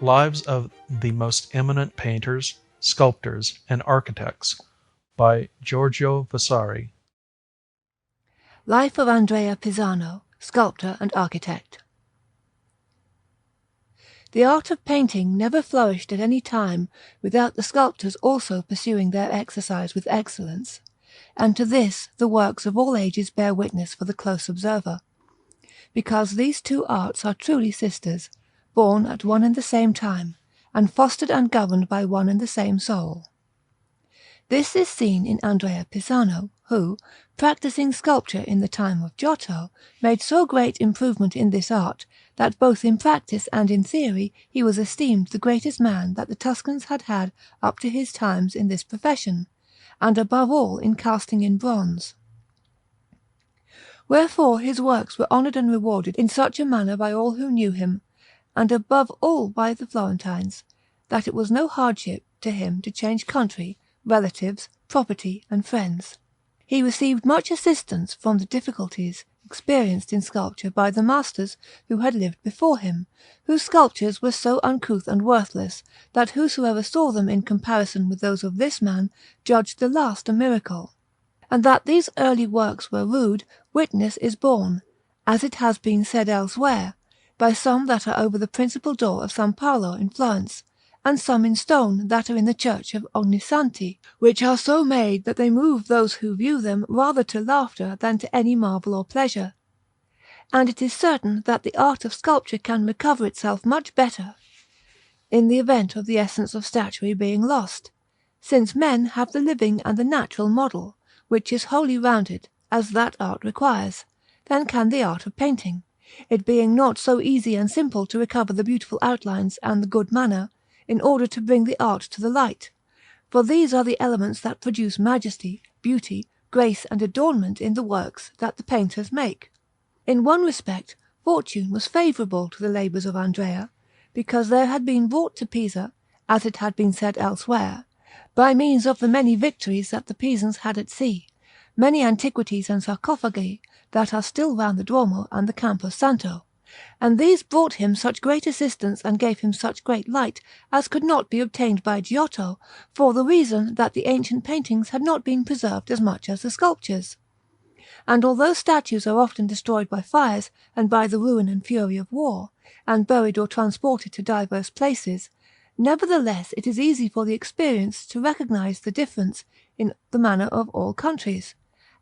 Lives of the Most Eminent Painters, Sculptors, and Architects by Giorgio Vasari. Life of Andrea Pisano, Sculptor and Architect. The art of painting never flourished at any time without the sculptors also pursuing their exercise with excellence, and to this the works of all ages bear witness for the close observer, because these two arts are truly sisters, born at one and the same time, and fostered and governed by one and the same soul. This is seen in Andrea Pisano, who, practising sculpture in the time of Giotto, made so great improvement in this art, that both in practice and in theory he was esteemed the greatest man that the Tuscans had had up to his times in this profession, and above all in casting in bronze. Wherefore his works were honoured and rewarded in such a manner by all who knew him, and above all by the Florentines, that it was no hardship to him to change country, relatives, property, and friends. He received much assistance from the difficulties experienced in sculpture by the masters who had lived before him, whose sculptures were so uncouth and worthless that whosoever saw them in comparison with those of this man judged the last a miracle. And that these early works were rude, witness is borne, as it has been said elsewhere, by some that are over the principal door of San Paolo in Florence, and some in stone that are in the church of Ognissanti, which are so made that they move those who view them rather to laughter than to any marvel or pleasure. And it is certain that the art of sculpture can recover itself much better in the event of the essence of statuary being lost, since men have the living and the natural model, which is wholly rounded, as that art requires, than can the art of painting, it being not so easy and simple to recover the beautiful outlines and the good manner, in order to bring the art to the light, for these are the elements that produce majesty, beauty, grace, and adornment in the works that the painters make. In one respect, fortune was favourable to the labours of Andrea, because there had been brought to Pisa, as it had been said elsewhere, by means of the many victories that the Pisans had at sea, many antiquities and sarcophagi that are still round the Duomo and the Campo Santo, and these brought him such great assistance and gave him such great light as could not be obtained by Giotto, for the reason that the ancient paintings had not been preserved as much as the sculptures. And although statues are often destroyed by fires and by the ruin and fury of war, and buried or transported to diverse places, nevertheless it is easy for the experienced to recognize the difference in the manner of all countries,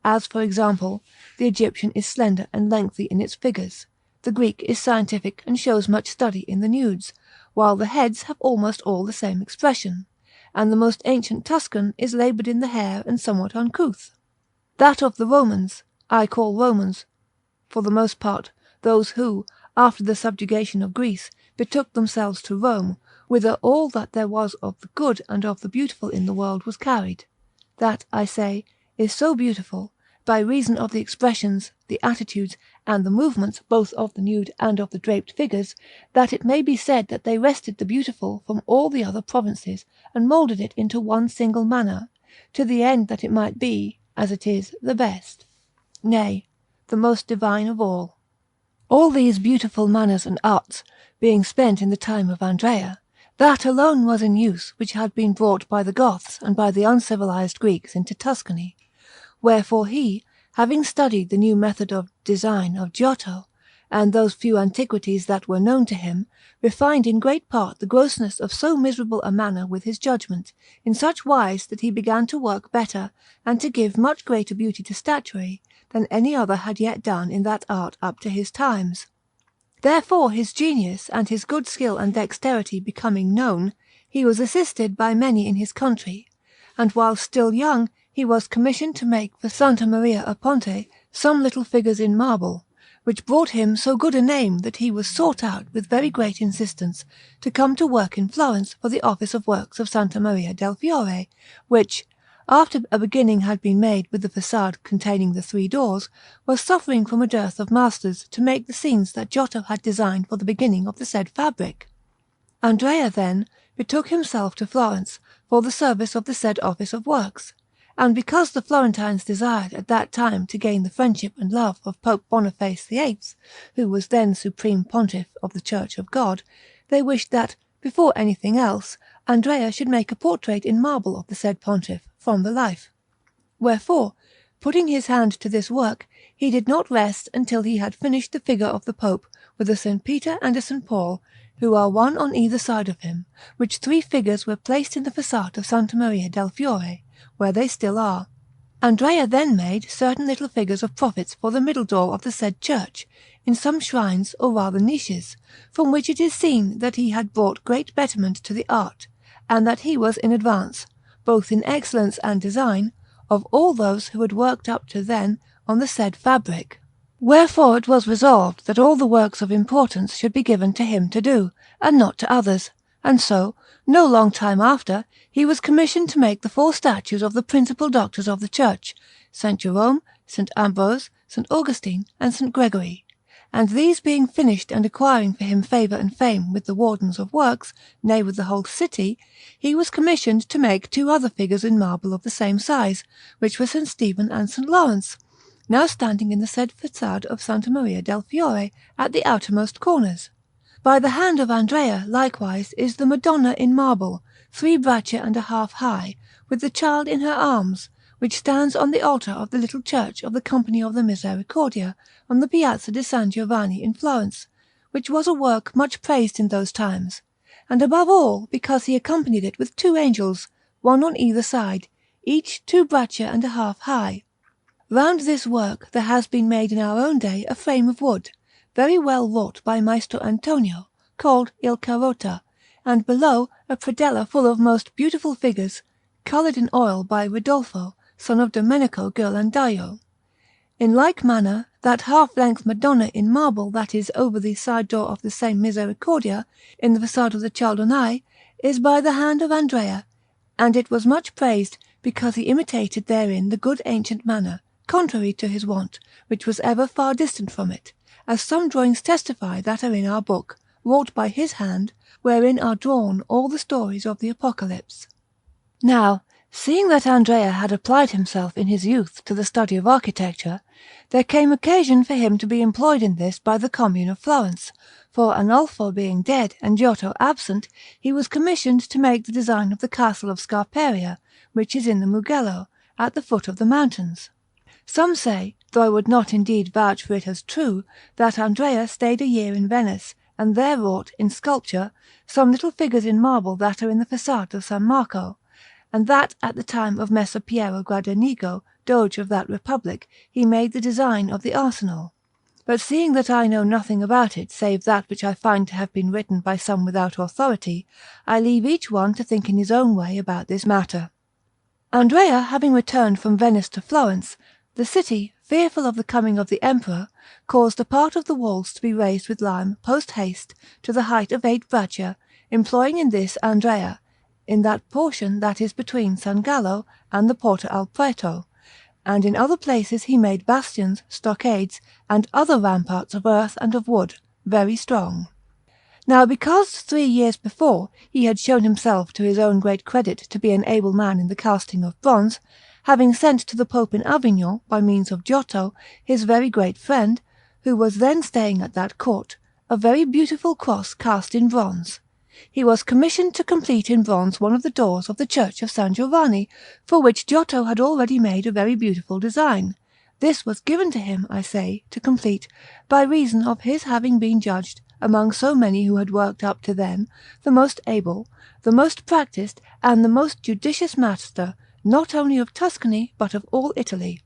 as, for example, the Egyptian is slender and lengthy in its figures, the Greek is scientific and shows much study in the nudes, while the heads have almost all the same expression, and the most ancient Tuscan is laboured in the hair and somewhat uncouth. That of the Romans, I call Romans, for the most part, those who, after the subjugation of Greece, betook themselves to Rome, whither all that there was of the good and of the beautiful in the world was carried. That, I say, is so beautiful, by reason of the expressions, the attitudes, and the movements both of the nude and of the draped figures, that it may be said that they wrested the beautiful from all the other provinces and moulded it into one single manner, to the end that it might be, as it is, the best, nay, the most divine of all. All these beautiful manners and arts being spent in the time of Andrea, that alone was in use which had been brought by the Goths and by the uncivilized Greeks into Tuscany. Wherefore he, having studied the new method of design of Giotto, and those few antiquities that were known to him, refined in great part the grossness of so miserable a manner with his judgment, in such wise that he began to work better, and to give much greater beauty to statuary, than any other had yet done in that art up to his times. Therefore his genius and his good skill and dexterity becoming known, he was assisted by many in his country, and while still young he was commissioned to make for Santa Maria a Ponte some little figures in marble, which brought him so good a name that he was sought out with very great insistence to come to work in Florence for the office of works of Santa Maria del Fiore, which, after a beginning had been made with the façade containing the 3 doors, was suffering from a dearth of masters to make the scenes that Giotto had designed for the beginning of the said fabric. Andrea, then, betook himself to Florence for the service of the said office of works, and because the Florentines desired at that time to gain the friendship and love of Pope Boniface VIII, who was then supreme pontiff of the Church of God, they wished that, before anything else, Andrea should make a portrait in marble of the said Pontiff, from the life. Wherefore, putting his hand to this work, he did not rest until he had finished the figure of the Pope, with a S. Peter and a S. Paul, who are one on either side of him, which 3 figures were placed in the façade of S. Maria del Fiore, where they still are. Andrea then made certain little figures of prophets for the middle door of the said church, in some shrines or rather niches, from which it is seen that he had brought great betterment to the art, and that he was in advance, both in excellence and design, of all those who had worked up to then on the said fabric. Wherefore it was resolved that all the works of importance should be given to him to do, and not to others, and so, no long time after, he was commissioned to make the 4 statues of the principal doctors of the Church, St. Jerome, St. Ambrose, St. Augustine, and St. Gregory. And these being finished and acquiring for him favour and fame with the wardens of works, nay with the whole city, he was commissioned to make 2 other figures in marble of the same size, which were St. Stephen and St. Lawrence, now standing in the said façade of S. Maria del Fiore at the outermost corners. By the hand of Andrea, likewise, is the Madonna in marble, 3 braccia and a half high, with the Child in her arms, which stands on the altar of the little church of the Company of the Misericordia, on the Piazza di San Giovanni in Florence, which was a work much praised in those times, and above all because he accompanied it with 2 angels, one on either side, each 2 braccia and a half high. Round this work there has been made in our own day a frame of wood, very well wrought by Maestro Antonio, called Il Carota, and below a predella full of most beautiful figures, coloured in oil by Ridolfo, son of Domenico Ghirlandaio. In like manner, that half-length Madonna in marble that is over the side door of the same Misericordia, in the façade of the Cialdonai, is by the hand of Andrea, and it was much praised, because he imitated therein the good ancient manner, contrary to his wont, which was ever far distant from it, as some drawings testify that are in our book, wrought by his hand, wherein are drawn all the stories of the Apocalypse. Now, seeing that Andrea had applied himself in his youth to the study of architecture, there came occasion for him to be employed in this by the Commune of Florence, for Arnolfo being dead and Giotto absent, he was commissioned to make the design of the castle of Scarperia, which is in the Mugello, at the foot of the mountains. Some say, though I would not indeed vouch for it as true, that Andrea stayed a year in Venice, and there wrought, in sculpture, some little figures in marble that are in the façade of San Marco, and that at the time of Messer Piero Gradenigo, Doge of that Republic, he made the design of the Arsenal. But seeing that I know nothing about it save that which I find to have been written by some without authority, I leave each one to think in his own way about this matter. Andrea having returned from Venice to Florence, the city, fearful of the coming of the Emperor, caused a part of the walls to be raised with lime post haste to the height of 8 braccia, employing in this Andrea, in that portion that is between San Gallo and the Porta al Prato, and in other places he made bastions, stockades, and other ramparts of earth and of wood, very strong. Now because 3 years before he had shown himself to his own great credit to be an able man in the casting of bronze, having sent to the Pope in Avignon, by means of Giotto, his very great friend, who was then staying at that court, a very beautiful cross cast in bronze, he was commissioned to complete in bronze one of the doors of the Church of San Giovanni, for which Giotto had already made a very beautiful design. This was given to him, I say, to complete, by reason of his having been judged, among so many who had worked up to then, the most able, the most practised, and the most judicious master, not only of Tuscany, but of all Italy.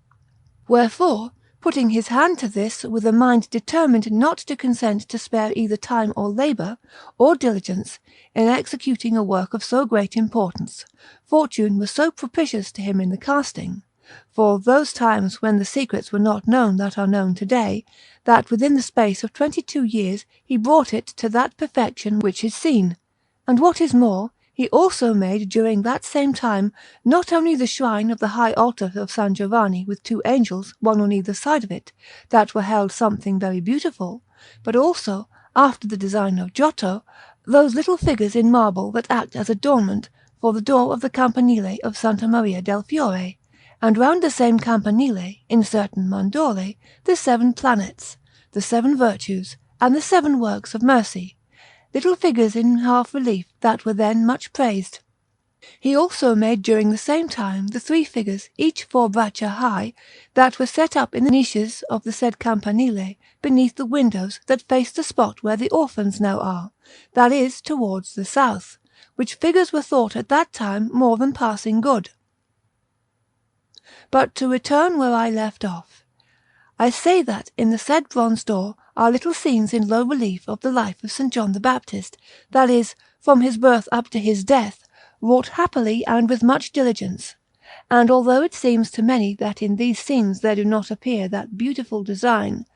Wherefore, putting his hand to this with a mind determined not to consent to spare either time or labour, or diligence, in executing a work of so great importance, fortune was so propitious to him in the casting, for those times when the secrets were not known that are known today, that within the space of 22 years he brought it to that perfection which is seen, and what is more, he also made during that same time not only the shrine of the high altar of San Giovanni with 2 angels, one on either side of it, that were held something very beautiful, but also, after the design of Giotto, those little figures in marble that act as adornment for the door of the campanile of Santa Maria del Fiore, and round the same campanile, in certain mandorle, the 7 planets, the 7 virtues, and the 7 works of mercy, little figures in half relief that were then much praised. He also made during the same time the 3 figures, each 4 braccia high, that were set up in the niches of the said campanile beneath the windows that face the spot where the orphans now are, that is, towards the south, which figures were thought at that time more than passing good. But to return where I left off, I say that in the said bronze door are little scenes in low relief of the life of St. John the Baptist, that is, from his birth up to his death, wrought happily and with much diligence. And although it seems to many that in these scenes there do not appear that beautiful design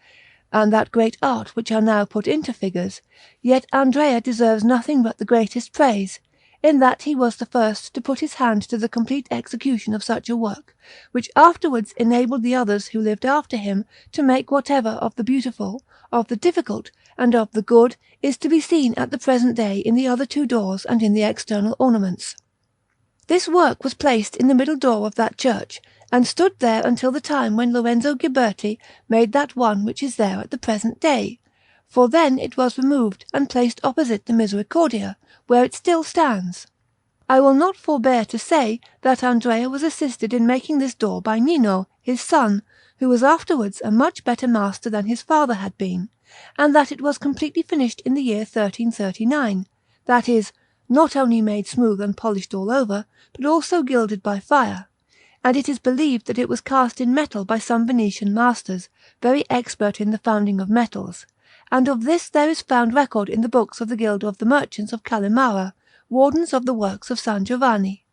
and that great art which are now put into figures, yet Andrea deserves nothing but the greatest praise, in that he was the first to put his hand to the complete execution of such a work, which afterwards enabled the others who lived after him to make whatever of the beautiful, of the difficult, and of the good is to be seen at the present day in the other 2 doors and in the external ornaments. This work was placed in the middle door of that church, and stood there until the time when Lorenzo Ghiberti made that one which is there at the present day, for then it was removed and placed opposite the Misericordia, where it still stands. I will not forbear to say that Andrea was assisted in making this door by Nino, his son, who was afterwards a much better master than his father had been, and that it was completely finished in the year 1339, that is, not only made smooth and polished all over, but also gilded by fire, and it is believed that it was cast in metal by some Venetian masters, very expert in the founding of metals, and of this there is found record in the books of the Guild of the Merchants of Calimara, wardens of the works of San Giovanni.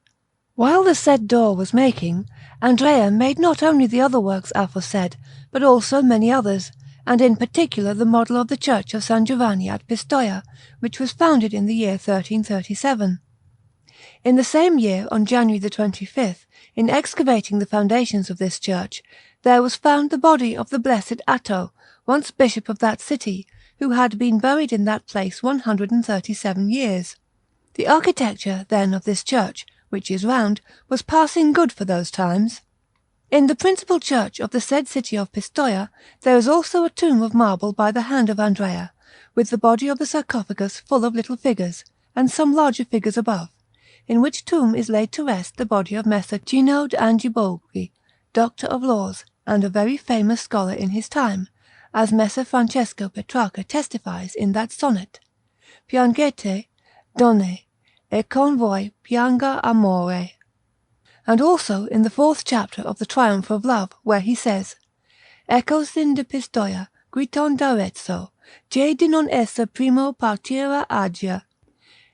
While the said door was making, Andrea made not only the other works aforesaid, but also many others, and in particular the model of the church of San Giovanni at Pistoia, which was founded in the year 1337. In the same year, on January the 25th, in excavating the foundations of this church, there was found the body of the blessed Atto, once bishop of that city, who had been buried in that place 137 years. The architecture, then, of this church, which is round, was passing good for those times. In the principal church of the said city of Pistoia there is also a tomb of marble by the hand of Andrea, with the body of the sarcophagus full of little figures, and some larger figures above, in which tomb is laid to rest the body of Messer Cino d'Angibolgi, doctor of laws, and a very famous scholar in his time, as Messer Francesco Petrarca testifies in that sonnet: Piangete, donne, e con voi pianga amore. And also in the 4th chapter of the Triumph of Love, where he says: Ecco sin de Pistoia, griton d'Arezzo, je di non esse primo partira agia.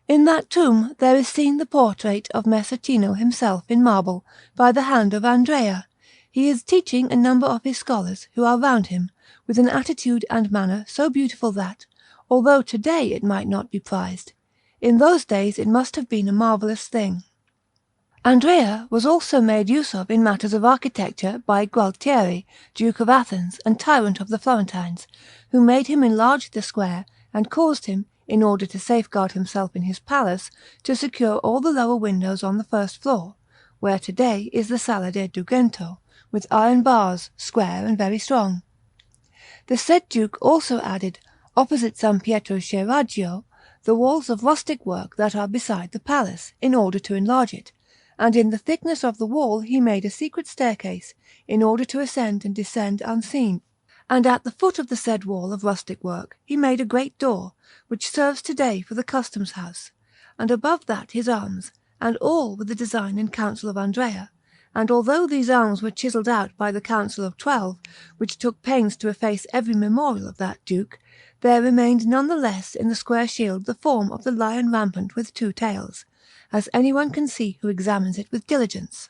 In that tomb there is seen the portrait of Messer Cino himself in marble, by the hand of Andrea. He is teaching a number of his scholars, who are round him, with an attitude and manner so beautiful that, although today it might not be prized, in those days it must have been a marvellous thing. Andrea was also made use of in matters of architecture by Gualtieri, Duke of Athens and tyrant of the Florentines, who made him enlarge the square, and caused him, in order to safeguard himself in his palace, to secure all the lower windows on the first floor, where today is the Sala de' Dugento, with iron bars, square and very strong. The said Duke also added, opposite San Pietro Scheraggio, the walls of rustic work that are beside the palace, in order to enlarge it, and in the thickness of the wall he made a secret staircase, in order to ascend and descend unseen. And at the foot of the said wall of rustic work he made a great door, which serves today for the customs house, and above that his arms, and all with the design and counsel of Andrea. And although these arms were chiselled out by the Council of 12, which took pains to efface every memorial of that Duke, there remained none the less in the square shield the form of the lion rampant with 2 tails, as anyone can see who examines it with diligence.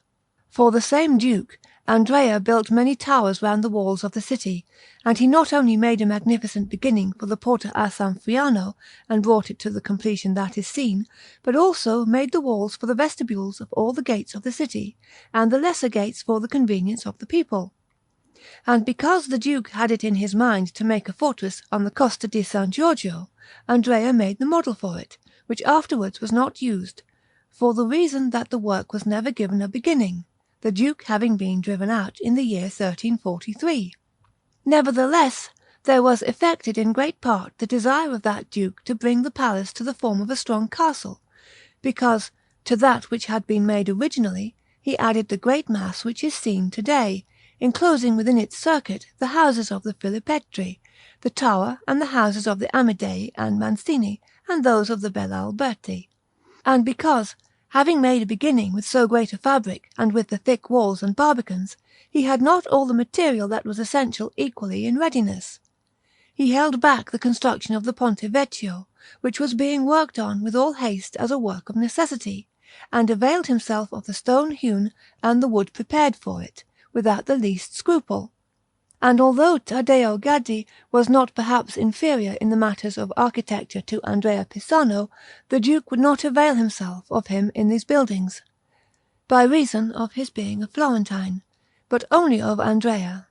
For the same Duke, Andrea built many towers round the walls of the city, and he not only made a magnificent beginning for the Porta a San Friano and brought it to the completion that is seen, but also made the walls for the vestibules of all the gates of the city, and the lesser gates for the convenience of the people. And because the Duke had it in his mind to make a fortress on the Costa di San Giorgio, Andrea made the model for it, which afterwards was not used, for the reason that the work was never given a beginning, the Duke having been driven out in the year 1343. Nevertheless, there was effected in great part the desire of that Duke to bring the palace to the form of a strong castle, because to that which had been made originally he added the great mass which is seen to-day, enclosing within its circuit the houses of the Filipettri, the tower and the houses of the Amidei and Mancini, and those of the Bella Alberti. And because, having made a beginning with so great a fabric and with the thick walls and barbicans, he had not all the material that was essential equally in readiness, he held back the construction of the Ponte Vecchio, which was being worked on with all haste as a work of necessity, and availed himself of the stone hewn and the wood prepared for it, without the least scruple. And although Taddeo Gaddi was not perhaps inferior in the matters of architecture to Andrea Pisano, the Duke would not avail himself of him in these buildings, by reason of his being a Florentine, but only of Andrea.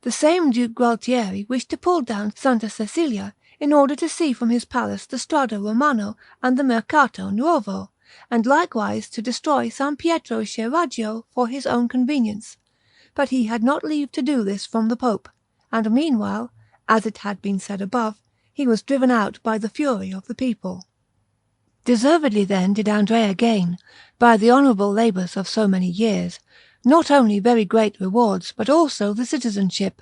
The same Duke Gualtieri wished to pull down Santa Cecilia in order to see from his palace the Strada Romano and the Mercato Nuovo, and likewise to destroy San Pietro Scheraggio for his own convenience, but he had not leave to do this from the Pope, and meanwhile, as it had been said above, he was driven out by the fury of the people. Deservedly then did Andrea gain, by the honourable labours of so many years, not only very great rewards, but also the citizenship,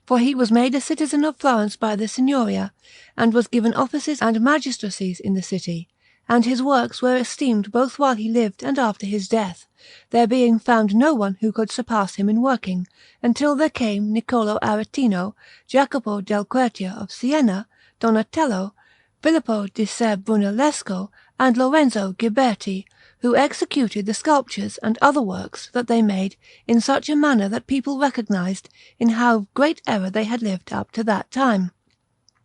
for he was made a citizen of Florence by the Signoria, and was given offices and magistracies in the city, and his works were esteemed both while he lived and after his death, there being found no one who could surpass him in working, until there came Niccolo Aretino, Jacopo del Quercia of Siena, Donatello, Filippo di Ser Brunellesco, and Lorenzo Ghiberti, who executed the sculptures and other works that they made in such a manner that people recognized in how great error they had lived up to that time.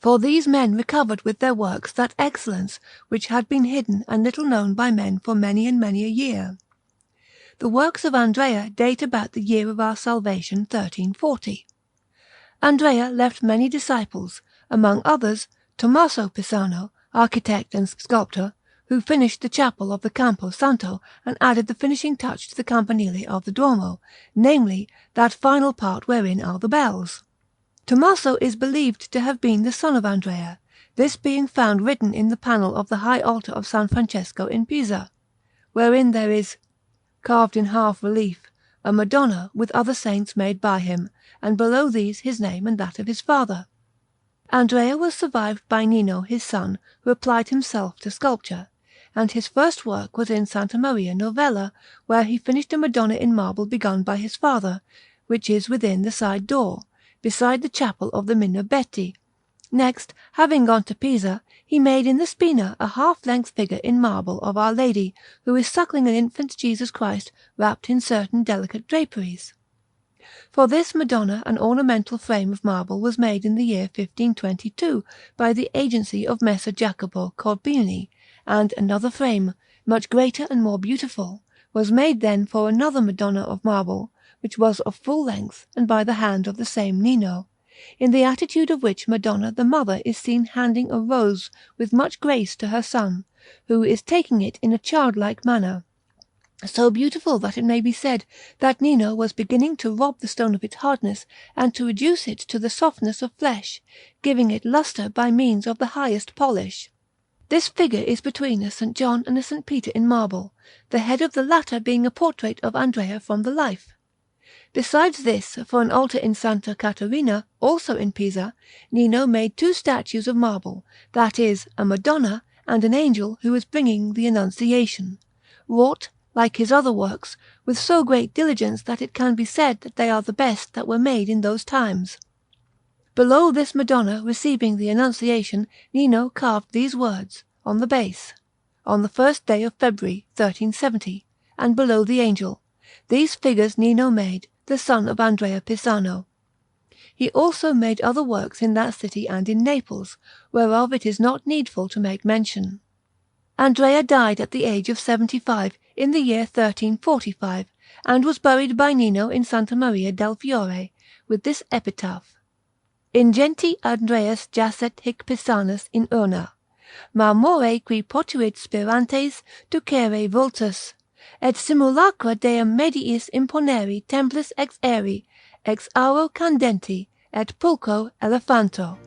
For these men recovered with their works that excellence which had been hidden and little known by men for many and many a year. The works of Andrea date about the year of our salvation 1340. Andrea left many disciples, among others Tommaso Pisano, architect and sculptor, who finished the chapel of the Campo Santo and added the finishing touch to the campanile of the Duomo, namely, that final part wherein are the bells. Tommaso is believed to have been the son of Andrea, this being found written in the panel of the high altar of San Francesco in Pisa, wherein there is, carved in half relief, a Madonna with other saints made by him, and below these his name and that of his father. Andrea was survived by Nino his son, who applied himself to sculpture, and his first work was in Santa Maria Novella, where he finished a Madonna in marble begun by his father, which is within the side door, beside the chapel of the Minerbetti. Next, having gone to Pisa, he made in the Spina a half-length figure in marble of Our Lady, who is suckling an infant Jesus Christ wrapped in certain delicate draperies. For this Madonna an ornamental frame of marble was made in the year 1522 by the agency of Messer Jacopo Corbini, and another frame, much greater and more beautiful, was made then for another Madonna of marble, which was of full length and by the hand of the same Nino, in the attitude of which Madonna the Mother is seen handing a rose with much grace to her Son, who is taking it in a childlike manner, so beautiful that it may be said that Nino was beginning to rob the stone of its hardness and to reduce it to the softness of flesh, giving it lustre by means of the highest polish. This figure is between a St. John and a St. Peter in marble, the head of the latter being a portrait of Andrea from the life. Besides this, for an altar in Santa Caterina, also in Pisa, Nino made two statues of marble, that is, a Madonna and an angel who is bringing the Annunciation, wrought, like his other works, with so great diligence that it can be said that they are the best that were made in those times. Below this Madonna receiving the Annunciation, Nino carved these words, on the base, "On the first day of February, 1370," and below the angel. These figures Nino made, the son of Andrea Pisano. He also made other works in that city and in Naples, whereof it is not needful to make mention. Andrea died at the age of 75 in the year 1345, and was buried by Nino in Santa Maria del Fiore, with this epitaph: Ingenti Andreas jacet hic Pisanus in urna, marmore qui potuit spirantes ducere vultus, et simulacra deum mediis imponeri templis ex aeri, ex auro candenti, et pulco elephanto.